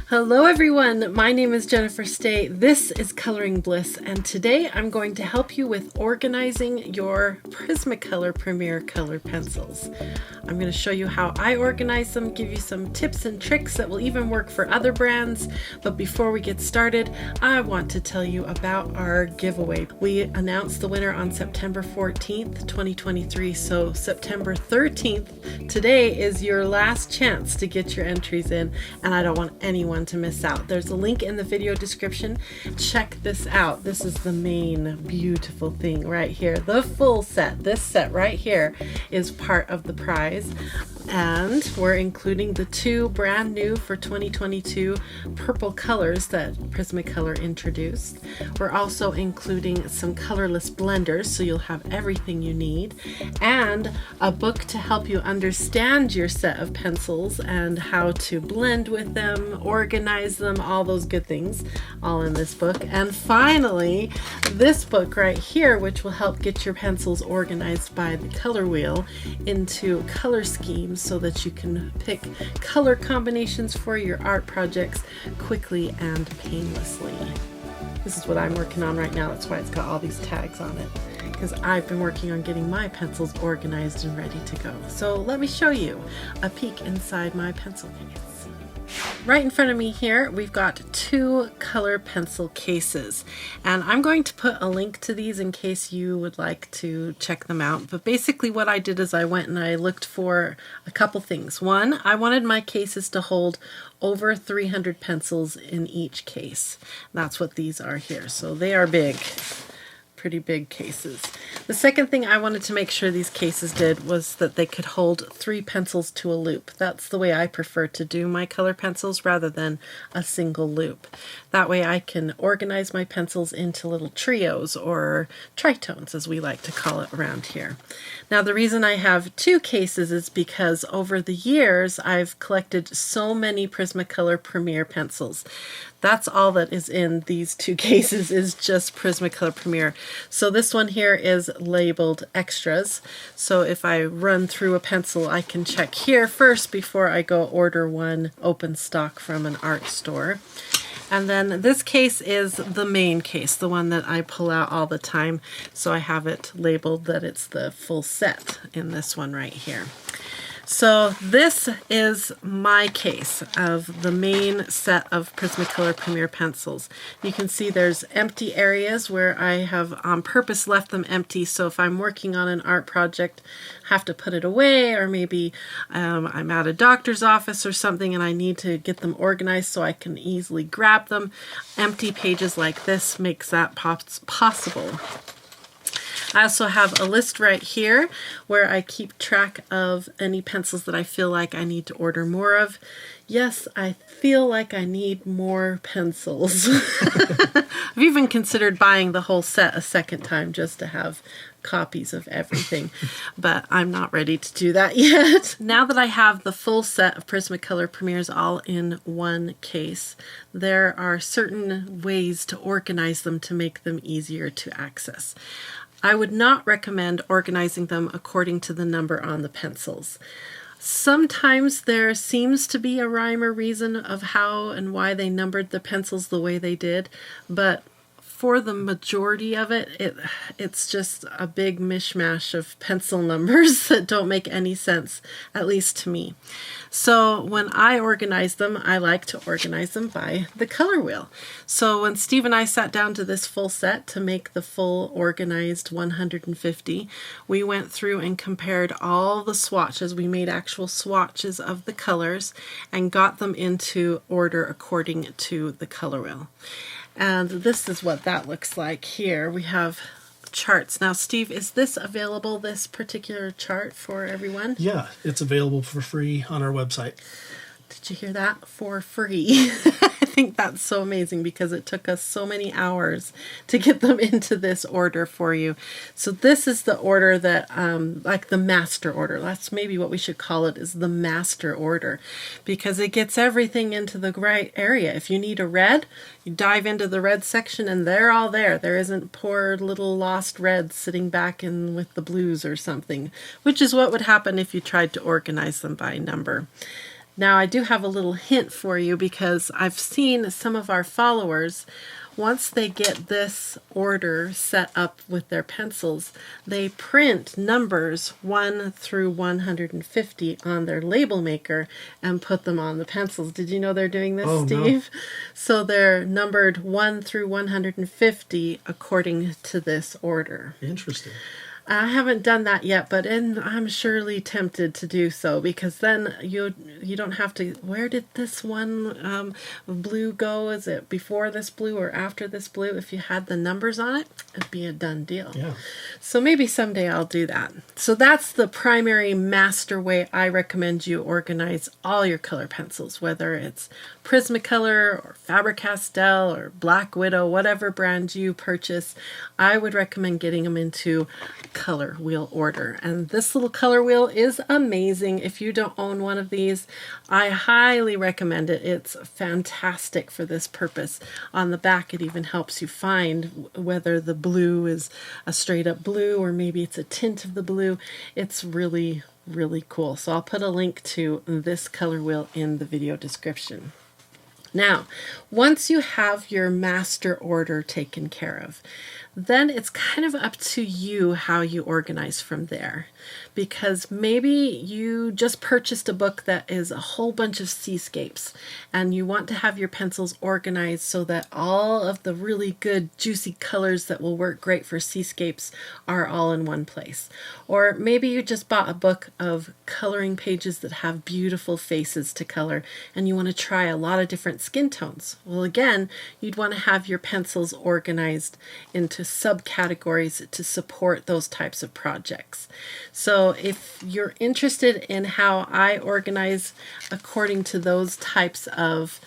Hello everyone, my name is Jennifer Stay. This is Coloring Bliss, and today I'm going to help you with organizing your Prismacolor Premier color pencils. I'm going to show you how I organize them, give you some tips and tricks that will even work for other brands. But before we get started, I want to tell you about our giveaway. We announced the winner on September 14th, 2023, so September 13th, today is your last chance to get your entries in, and I don't want anyone to miss out. There's a link in the video description. Check this out. This is the main beautiful thing right here. The full set. This set right here is part of the prize. And we're including the two brand new for 2022 purple colors that Prismacolor introduced. We're also including some colorless blenders, so you'll have everything you need, and a book to help you understand your set of pencils and how to blend with them, organize them, all those good things, all in this book. And finally, this book right here, which will help get your pencils organized by the color wheel into color schemes, so that you can pick color combinations for your art projects quickly and painlessly. This is what I'm working on right now. That's why it's got all these tags on it, because I've been working on getting my pencils organized and ready to go. So let me show you a peek inside my pencil case. Right in front of me here, we've got two color pencil cases, and I'm going to put a link to these in case you would like to check them out. But basically what I did is I went and I looked for a couple things. One, I wanted my cases to hold over 300 pencils in each case. That's what these are here. So they are big. Pretty big cases. The second thing I wanted to make sure these cases did was that they could hold 3 pencils to a loop. That's the way I prefer to do my color pencils rather than a single loop. That way I can organize my pencils into little trios or tritones, as we like to call it around here. Now the reason I have 2 cases is because over the years I've collected so many Prismacolor Premier pencils. That's all that is in these 2 cases, is just Prismacolor Premier. So this one here is labeled extras. So if I run through a pencil, I can check here first before I go order one open stock from an art store. And then this case is the main case, the one that I pull out all the time. So I have it labeled that it's the full set in this one right here. So this is my case of the main set of Prismacolor Premier pencils. You can see there's empty areas where I have on purpose left them empty, so if I'm working on an art project, have to put it away, or maybe I'm at a doctor's office or something and I need to get them organized so I can easily grab them. Empty pages like this makes that possible. I also have a list right here where I keep track of any pencils that I feel like I need to order more of. Yes, I feel like I need more pencils. I've even considered buying the whole set a second time just to have copies of everything, but I'm not ready to do that yet. Now that I have the full set of Prismacolor Premiers all in one case, there are certain ways to organize them to make them easier to access. I would not recommend organizing them according to the number on the pencils. Sometimes there seems to be a rhyme or reason of how and why they numbered the pencils the way they did, but for the majority of it's just a big mishmash of pencil numbers that don't make any sense, at least to me. So when I organize them, I like to organize them by the color wheel. So when Steve and I sat down to this full set to make the full organized 150, we went through and compared all the swatches. We made actual swatches of the colors and got them into order according to the color wheel. And this is what that looks like here. We have charts. Now, Steve, is this available, this particular chart, for everyone? Yeah, it's available for free on our website. Did you hear that? For free. I think that's so amazing because it took us so many hours to get them into this order for you. So this is the order that, like the master order. That's maybe what we should call it, is the master order, because it gets everything into the right area. If you need a red, you dive into the red section and they're all there. There isn't poor little lost reds sitting back in with the blues or something, which is what would happen if you tried to organize them by number. Now I do have a little hint for you because I've seen some of our followers, once they get this order set up with their pencils, they print numbers 1 through 150 on their label maker and put them on the pencils. Did you know they're doing this, Oh, Steve? no. So they're numbered 1 through 150 according to this order. Interesting. I haven't done that yet, but I'm surely tempted to do so, because then you don't have to, where did this one blue go? Is it before this blue or after this blue? If you had the numbers on it, it'd be a done deal. Yeah. So maybe someday I'll do that. So that's the primary master way I recommend you organize all your color pencils, whether it's Prismacolor or Faber-Castell or Black Widow, whatever brand you purchase. I would recommend getting them into color wheel order. And this little color wheel is amazing. If you don't own one of these, I highly recommend it. It's fantastic for this purpose. On the back, it even helps you find whether the blue is a straight up blue or maybe it's a tint of the blue. It's really, really cool. So I'll put a link to this color wheel in the video description. Now, once you have your master order taken care of, then it's kind of up to you how you organize from there. Because maybe you just purchased a book that is a whole bunch of seascapes and you want to have your pencils organized so that all of the really good juicy colors that will work great for seascapes are all in one place. Or maybe you just bought a book of coloring pages that have beautiful faces to color and you want to try a lot of different skin tones. Well, again, you'd want to have your pencils organized into subcategories to support those types of projects. So if you're interested in how I organize according to those types of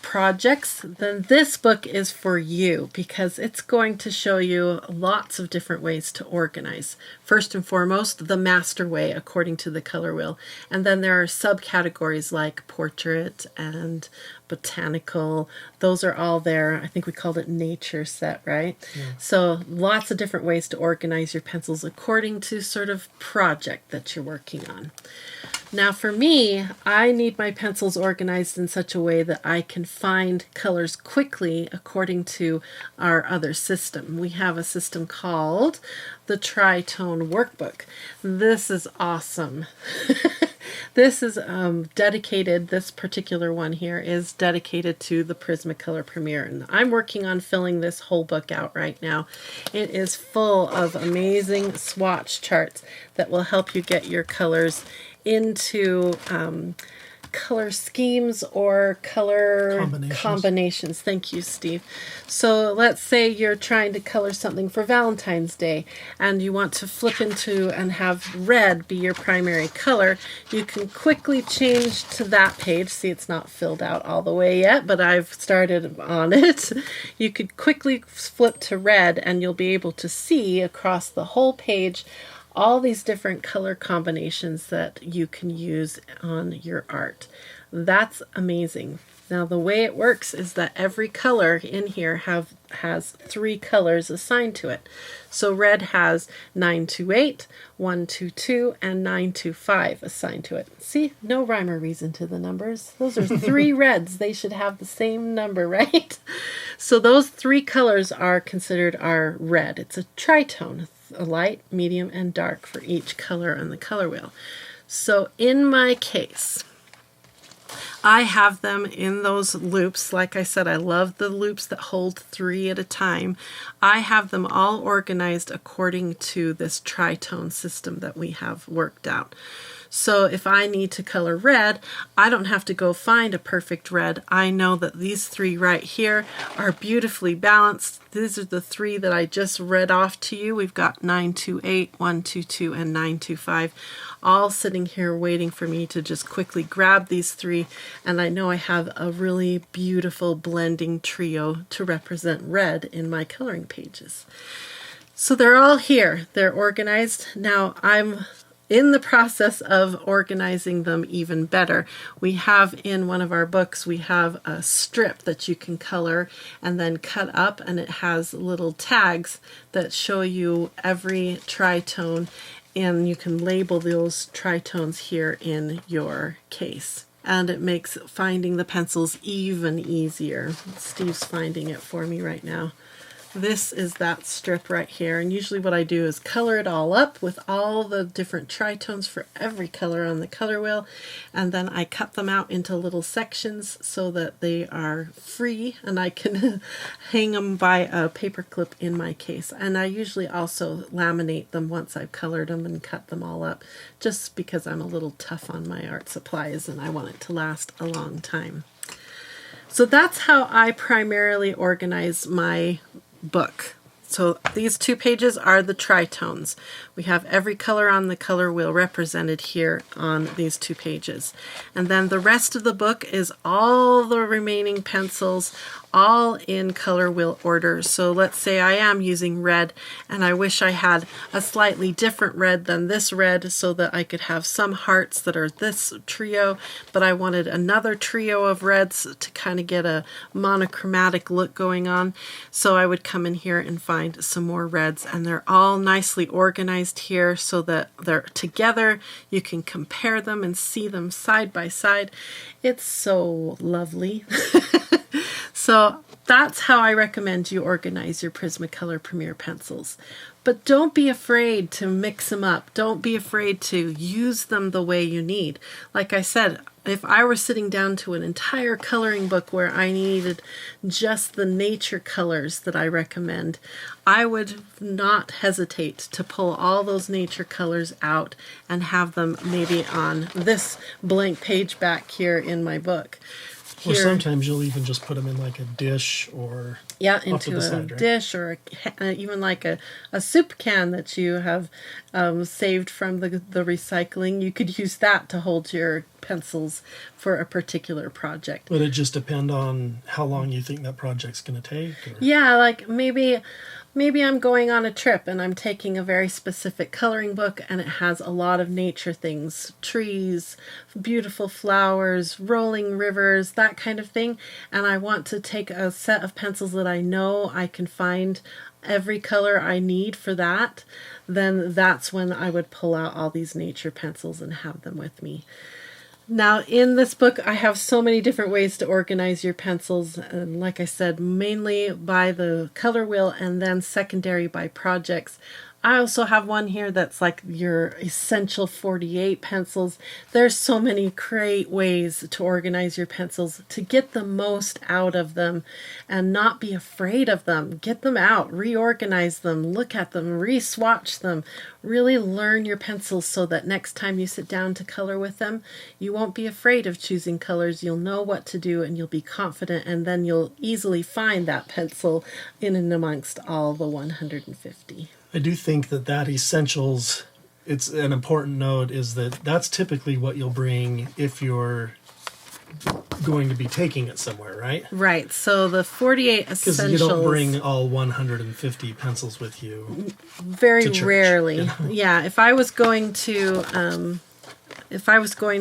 projects, then this book is for you, because it's going to show you lots of different ways to organize. First and foremost, the master way according to the color wheel. And then there are subcategories like portrait and botanical. Those are all there. I think we called it nature set, right? Yeah. So lots of different ways to organize your pencils according to sort of project that you're working on. Now for me, I need my pencils organized in such a way that I can find colors quickly according to our other system. We have a system called the Tritone Workbook. This is awesome. This is dedicated, this particular one here is dedicated to the Prismacolor Premier. And I'm working on filling this whole book out right now. It is full of amazing swatch charts that will help you get your colors into color schemes or color combinations. Thank you, Steve. So let's say you're trying to color something for Valentine's Day and you want to flip into and have red be your primary color. You can quickly change to that page. See, it's not filled out all the way yet, but I've started on it. You could quickly flip to red and you'll be able to see across the whole page all these different color combinations that you can use on your art. That's amazing. Now the way it works is that every color in here has 3 colors assigned to it. So red has 928, 122, and 925 assigned to it. See, no rhyme or reason to the numbers. Those are 3 reds. They should have the same number, right? So those 3 colors are considered our red. It's a tritone, a light, medium, and dark for each color on the color wheel. So in my case, I have them in those loops. Like I said, I love the loops that hold 3 at a time. I have them all organized according to this tritone system that we have worked out. So if I need to color red, I don't have to go find a perfect red. I know that these 3 right here are beautifully balanced. These are the 3 that I just read off to you. We've got 928, 122, and 925 all sitting here waiting for me to just quickly grab these 3, and I know I have a really beautiful blending trio to represent red in my coloring pages. So they're all here. They're organized. Now I'm in the process of organizing them even better. We have in one of our books, we have a strip that you can color and then cut up, and it has little tags that show you every tritone and you can label those tritones here in your case. And it makes finding the pencils even easier. Steve's finding it for me right now. This is that strip right here, and usually what I do is color it all up with all the different tritones for every color on the color wheel, and then I cut them out into little sections so that they are free and I can hang them by a paper clip in my case. And I usually also laminate them once I've colored them and cut them all up, just because I'm a little tough on my art supplies and I want it to last a long time. So that's how I primarily organize my book. So these 2 pages are the tritones. We have every color on the color wheel represented here on these 2 pages. And then the rest of the book is all the remaining pencils, all in color wheel order. So let's say I am using red and I wish I had a slightly different red than this red so that I could have some hearts that are this trio, but I wanted another trio of reds to kind of get a monochromatic look going on. So I would come in here and find some more reds, and they're all nicely organized here so that they're together. You can compare them and see them side by side. It's so lovely. So that's how I recommend you organize your Prismacolor Premier pencils. But don't be afraid to mix them up. Don't be afraid to use them the way you need. Like I said, if I were sitting down to an entire coloring book where I needed just the nature colors that I recommend, I would not hesitate to pull all those nature colors out and have them maybe on this blank page back here in my book. Or sometimes you'll even just put them in like a dish or into a side, right? dish, or even like a soup can that you have saved from the recycling. You could use that to hold your pencils for a particular project. Would it just depend on how long you think that project's going to take? Or? Yeah, like maybe I'm going on a trip and I'm taking a very specific coloring book and it has a lot of nature things, trees, beautiful flowers, rolling rivers, that kind of thing. And I want to take a set of pencils that I know I can find every color I need for that. Then that's when I would pull out all these nature pencils and have them with me. Now, in this book, I have so many different ways to organize your pencils. And like I said, mainly by the color wheel and then secondary by projects. I also have one here that's like your essential 48 pencils. There's so many great ways to organize your pencils to get the most out of them and not be afraid of them. Get them out, reorganize them, look at them, re-swatch them. Really learn your pencils so that next time you sit down to color with them, you won't be afraid of choosing colors. You'll know what to do and you'll be confident, and then you'll easily find that pencil in and amongst all the 150. I do think that essentials, it's an important note, is that that's typically what you'll bring if you're going to be taking it somewhere, right? Right. So the 48 essentials. Because you don't bring all 150 pencils with you. Very to church, rarely. you know? Yeah. If I was going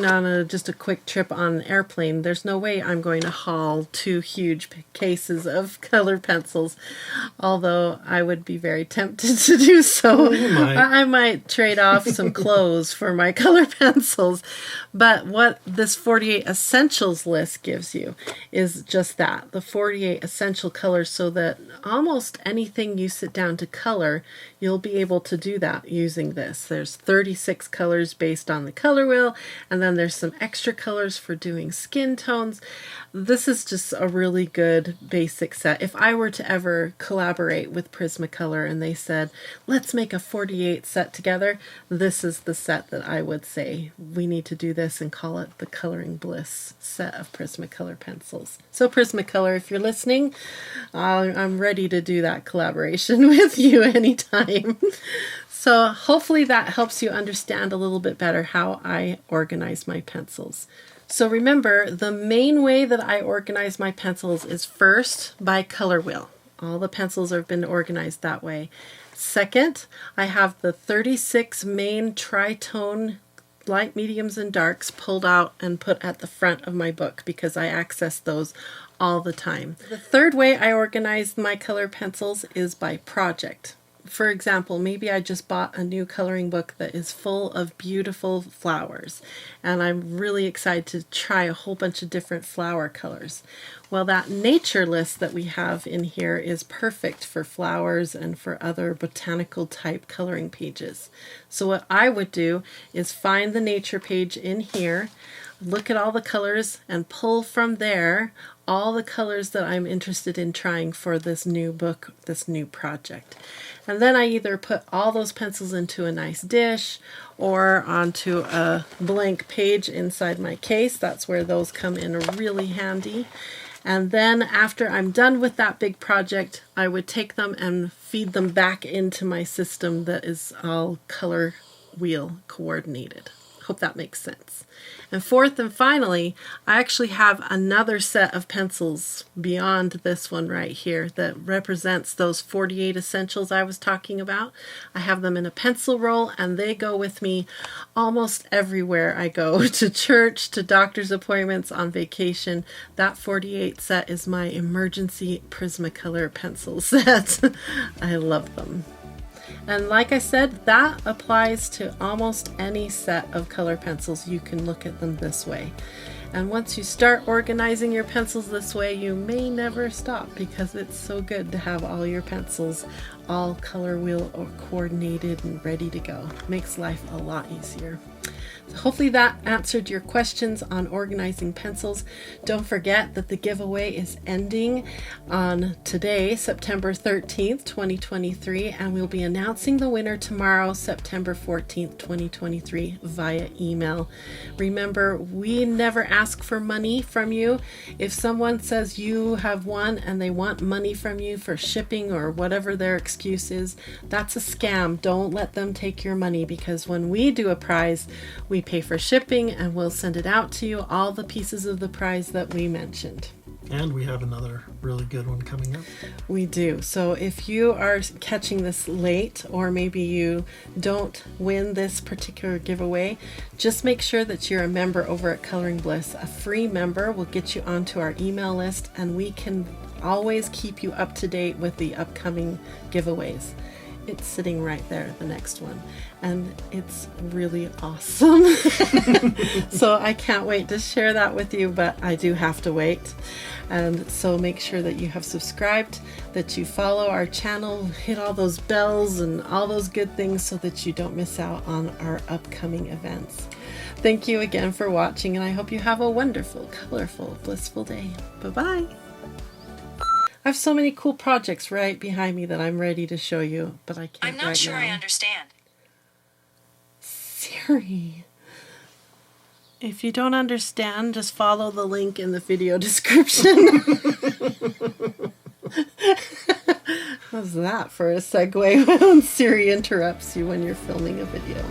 on just a quick trip on an airplane, there's no way I'm going to haul 2 huge cases of color pencils, although I would be very tempted to do so. I might trade off some clothes for my color pencils. But what this 48 essentials list gives you is just that, the 48 essential colors, so that almost anything you sit down to color, you'll be able to do that using this. There's 36 colors based on the color wheel, and then there's some extra colors for doing skin tones. This is just a really good basic set. If I were to ever collaborate with Prismacolor and they said, let's make a 48 set together, this is the set that I would say, we need to do this and call it the Coloring Bliss set of Prismacolor pencils. So Prismacolor, if you're listening, I'm ready to do that collaboration with you anytime. So hopefully that helps you understand a little bit better how I organize my pencils. So remember, the main way that I organize my pencils is first by color wheel. All the pencils have been organized that way. Second, I have the 36 main tritone light, mediums, and darks pulled out and put at the front of my book because I access those all the time. The third way I organize my color pencils is by project. for example, maybe I just bought a new coloring book that is full of beautiful flowers, and I'm really excited to try a whole bunch of different flower colors. Well, that nature list that we have in here is perfect for flowers and for other botanical type coloring pages. So what I would do is find the nature page in here, look at all the colors, and pull from there all the colors that I'm interested in trying for this new book, this new project. And then I either put all those pencils into a nice dish or onto a blank page inside my case. That's where those come in really handy. And then after I'm done with that big project, I would take them and feed them back into my system that is all color wheel coordinated. Hope that makes sense. And fourth and finally, I actually have another set of pencils beyond this one right here that represents those 48 essentials I was talking about. I have them in a pencil roll, and they go with me almost everywhere I go, to church, to doctor's appointments, on vacation. That 48 set is my emergency Prismacolor pencil set. I love them. And like I said, that applies to almost any set of color pencils. You can look at them this way. And once you start organizing your pencils this way, you may never stop, because it's so good to have all your pencils all color wheel or coordinated and ready to go. Makes life a lot easier. So hopefully that answered your questions on organizing pencils. Don't forget that the giveaway is ending on today, September 13th, 2023, and we'll be announcing the winner tomorrow, September 14th, 2023, via email. Remember, we never ask for money from you. If someone says you have won and they want money from you for shipping or whatever their excuse is, that's a scam. Don't let them take your money, because when we do a prize, we pay for shipping and we'll send it out to you, all the pieces of the prize that we mentioned. And we have another really good one coming up. We do. So if you are catching this late, or maybe you don't win this particular giveaway, just make sure that you're a member over at Coloring Bliss. A free member will get you onto our email list, and we can always keep you up to date with the upcoming giveaways. It's sitting right there, the next one, and it's really awesome. So I can't wait to share that with you, but I do have to wait. And so make sure that you have subscribed, that you follow our channel, hit all those bells and all those good things so that you don't miss out on our upcoming events. Thank you again for watching, and I hope you have a wonderful, colorful, blissful day. Bye-bye. I have so many cool projects right behind me that I'm ready to show you, but I can't. I'm not sure I understand. Siri. If you don't understand, just follow the link in the video description. How's that for a segue when Siri interrupts you when you're filming a video?